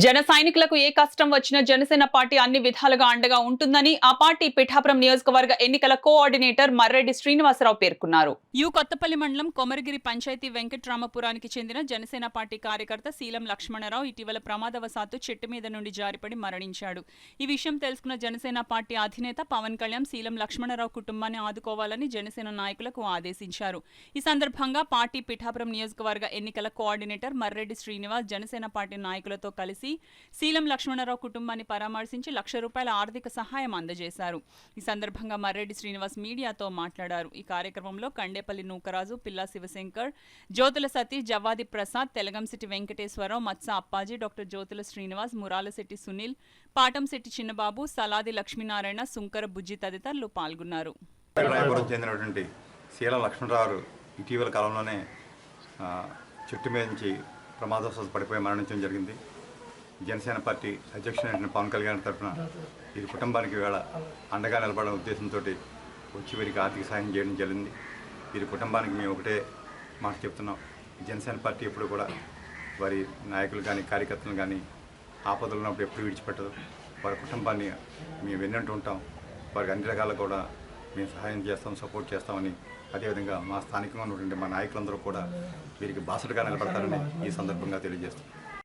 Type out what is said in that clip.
జన సైనికులకు ఏ కష్టం వచ్చినా జనసేన పార్టీ అన్ని విధాలుగా అండగా ఉంటుందని ఆ పార్టీ పిఠాపురం నియోజకవర్గ ఎన్నికల కోఆర్డినేటర్ మర్రెడ్డి శ్రీనివాసరావు పేర్కొన్నారు. కొత్తపల్లి మండలం కొమరగిరి పంచాయతీ వెంకట్రామపురానికి చెందిన జనసేన పార్టీ కార్యకర్త శీలం లక్ష్మణరావు ఇటీవల ప్రమాదవశాత్తు చెట్టు మీద నుండి జారిపడి మరణించాడు. ఈ విషయం తెలుసుకున్న జనసేన పార్టీ అధినేత పవన్ కళ్యాణ్ శీలం లక్ష్మణరావు కుటుంబాన్ని ఆదుకోవాలని జనసేన నాయకులకు ఆదేశించారు. ఈ సందర్భంగా పార్టీ పిఠాపురం నియోజకవర్గ ఎన్నికల కోఆర్డినేటర్ మర్రెడ్డి శ్రీనివాస్ జనసేన పార్టీ నాయకులతో కలిసి శీలం లక్ష్మణరావు కుటుంబాన్ని పరామర్శించి ₹1,00,000 ఆర్థిక సహాయం అందజేశారు. ఈ సందర్భంగా మర్రెడ్డి శ్రీనివాస్ మీడియాతో మాట్లాడారు. ఈ కార్యక్రమంలో కండేపల్లి నూకరాజు, పిల్లా శివశంకర్, జ్యోతుల సతీష్, జవ్వాది ప్రసాద్, తెలగంశెట్టి వెంకటేశ్వరరావు, మత్స అప్పాజీ, డాక్టర్ జ్యోతుల శ్రీనివాస్, మురాలశెట్టి సునీల్, పాటంశెట్టి చిన్నబాబు, సలాది లక్ష్మీనారాయణ, సుంకర బుజ్జి తదితరులు పాల్గొన్నారు. శీలం లక్ష్మణరావు ఇటీవల కాలంలోనే చెట్టు మీద నుంచి ప్రమాదవశాత్తు పడిపోయి మరణించడం జరిగింది. జనసేన పార్టీ అధ్యక్షుడైన పవన్ కళ్యాణ్ తరఫున ఈ కుటుంబానికి వేళ అండగా నిలబడడం ఉద్దేశంతో వచ్చి వీరికి ఆర్థిక సహాయం చేయడం జరిగింది. వీరి కుటుంబానికి మేము ఒకటే మాట చెప్తున్నాం, జనసేన పార్టీ ఎప్పుడు కూడా వారి నాయకులు కానీ కార్యకర్తలు కానీ ఆపదలు ఉన్నప్పుడు ఎప్పుడు విడిచిపెట్టదు. వారి కుటుంబాన్ని మేము వెన్నంటూ ఉంటాం. వారికి అన్ని రకాల కూడా మేము సహాయం చేస్తాం, సపోర్ట్ చేస్తామని, అదేవిధంగా మా స్థానికంగా ఉన్నటువంటి మా నాయకులందరూ కూడా వీరికి బాసటగా నిలబడతారని ఈ సందర్భంగా తెలియజేస్తాం.